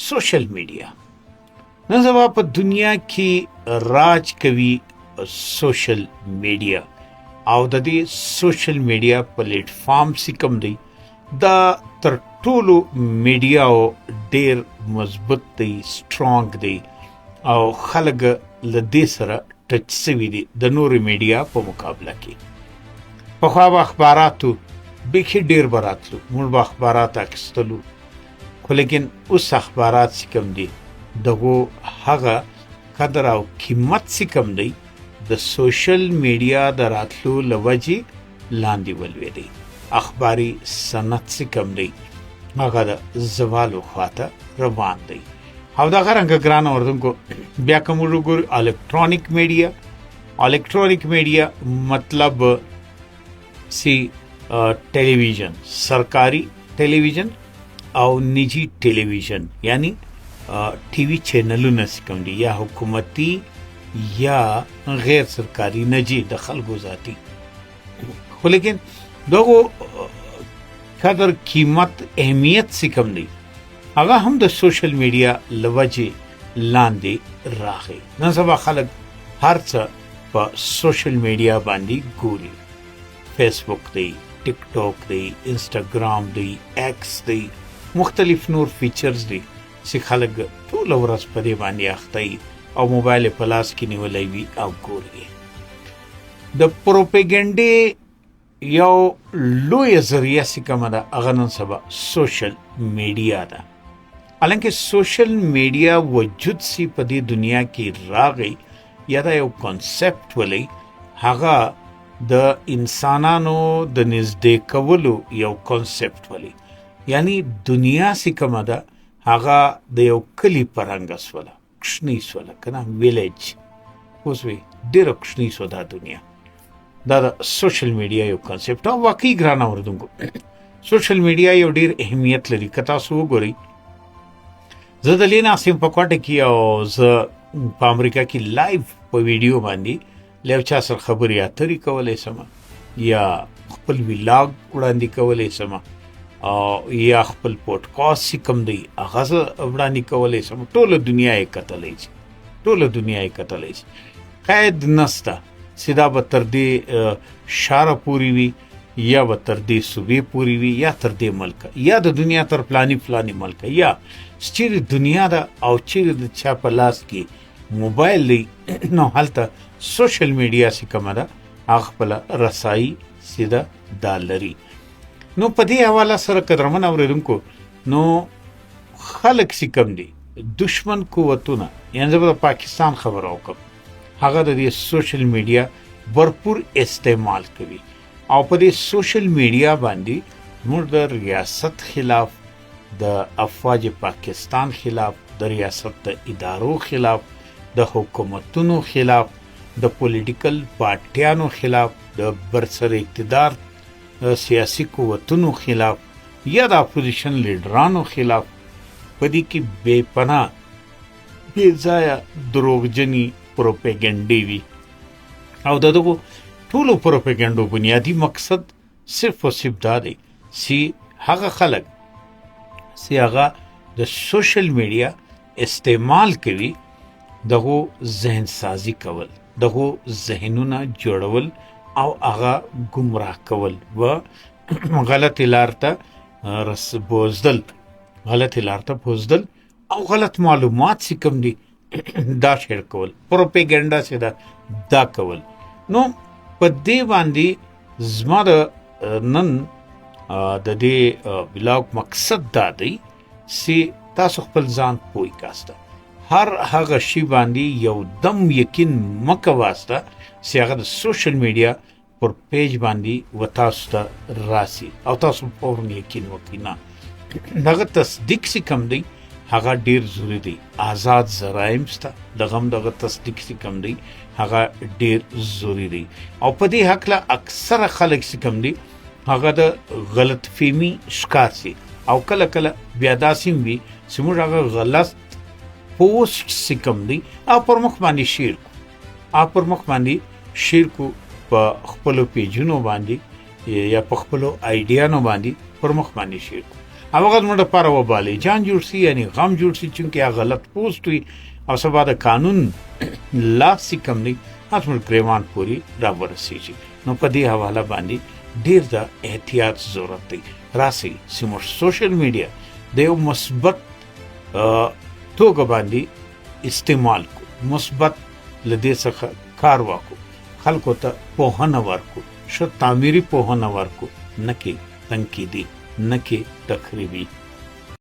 سوشل میډیا نن سبا په دنیا کې راج کوي سوشل میډیا او د دې سوشل میډیا پلیټ فارم سکم دی دا تر ټولو میډیا ډیر مضبوط دی سټرونګ دی او خلک له دې سره ټچ شوي دي د نورو میډیا په مقابله کې پخوا به اخباراتو بیخي ډیر به راتلو موږ به اخبارات اخیستلو خو لیکن اوس اخبارات چې کوم دي دغه هغه قدر او قیمت چې کوم دی د سوشل میډیا د راتلو له وجې لاندې ولوېدی اخباري سند چې کوم دی هغه د زوالو خواته روان دی او دغه رنګه ګرانه اردوونکو بیا که موږ وګورو الکترونیک میډیا مطلب سی ټلویزیون سرکاري ټلویزیون او نجی ټلویزیون یعنی ټي وي چینلونه کوم دي یا حکومتي یا غیر سرکاري نجی د خلکو ذاتی خو لیکن دغه قدر قیمت اهمیت کوم دی هغه هم د سوشل میډیا لوجه لاندې راغی نن سبا خلک هر څه په سوشل میډیا باندې ګوري فیسبوک دی ټیک ټاک دی انسټاګرام دی ایکس دی مختلف نور فیچرز دي چې خلک ټول ورځ په دې باندې اخته او موبایل په لاس کې نیولې وي او ګوري د پروپاګاندا یو لوی ذریعہ چې کومه ده هغه نن سبا سوشل میډیا ده حالانکه سوشل میډیا وجود سی په دې دنیا کې راغی یا دا یو کانسپټ ولې هغه د انسانانو د نږدې کولو یو کانسپټ ولې یعنی دنیا سی کومه ده هغه د یو کلی پرنګ سوله کښنی سوله کنه ویلیج اوس وی ډېر کښنی سو دا دنیا دا د سوشل میډیا یو کانسپټ او واقعي ګرانه اردوونکو سوشل میډیا یو ډېر اهمیت لري که تاسو وګورئ زه د لینا سیم په کوټه کې او زه په امریکا کې لایو په ویډیو باندې له چا سره خبرې اترې کولای سم یا خپل ویلاګ وړاندې کولای سم او یا خپل پودکاسټ کوم دی هغه وړاندې کولای سم ټوله دنیا یې کتلای شي قید نسته سیدا به تر دې شاره پوری وي یا به تر دې صوبې پوری وي یا تر دې ملک یا د دنیا تر فلانی ملک یا چیرې دنیا دا او چیرې د چا په لاس کې موبایل دی نو هلته سوشل میډیا چې کومه ده هغه خپل رسایي سیده دا لري نو په دې حواله سره قدرمن اوریدونکو نو خلک چې کوم دي دشمن قوتونه یعنی د پاکستان خبر اوکم هغه د سوشل میډیا भरपूर استعمال کوي او په دې سوشل میډیا باندې موږ د ریاست خلاف د افواج پاکستان خلاف د ریاست د ادارو خلاف د حکومتونو خلاف د پولیټیکل پارټیانو خلاف د برسر اقتدار سیاسي قوتونو خلاف یا د اپوزیشن لیډرانو خلاف په دې کې بے پناه بے ځایه دروغجنې پروپاګاندا وي او دغه ټولو پروپاګاندا بنیادی مقصد صرف او صرف دا دی چې هغه خلک چې هغه د سوشل میډیا استعمال کوي دغه ذهن سازی کول دغه ذهنونه جوړول او هغه گمراه کول و غلط لارته بوزدل او غلط معلومات چې کوم دي دا شیر کول پروپاګاندا چې دا کول نو په دې باندې زما د نن د دې بلاګ مقصد دا دی چې تاسو خپل ځان پوي کاسته هر هغه شی باندې یو دم یقین مکه واسطه چې هغه د سوشل میډیا پر پیج باندې وتاسو ته راسي او تاسو فورن یقین وکینا دغه تصدیق چې کم دی هغه ډیر ضروری دی آزاد زرایم ستا دغه تصدیق چې کم دی هغه ډیر ضروری دی او په دې حق له اکثر خلک چې کم دی هغه د غلط فهمي شکار سي او کله بیا داسې وي چې موږ هغه غلط پوسټ چې کم دی او پر مخ باندې شیر کو په خپل پیجونو باندې یا په خپل آیډیانو باندې پر مخ باندې شیر کو او هغه زموږ لپاره وبالي جان جوړ سي یعنی غم جوړ سي چې هغه غلط پوسټ وي او سبا د قانون لاس کم نه اسمل گریوان پوری را ورسیږي. نو په دې حواله باندې ډیر د احتیاط ضرورت دی. راسي سیمو سوشل میډیا د یو مثبت توګه باندې استعمال کو، مثبت لدې څخه کار واکو، خلکو ته پوهنه ورکو، ښه تعمیري پوهنه ورکو، نه کې تنقیدي، نه کې تخریبي.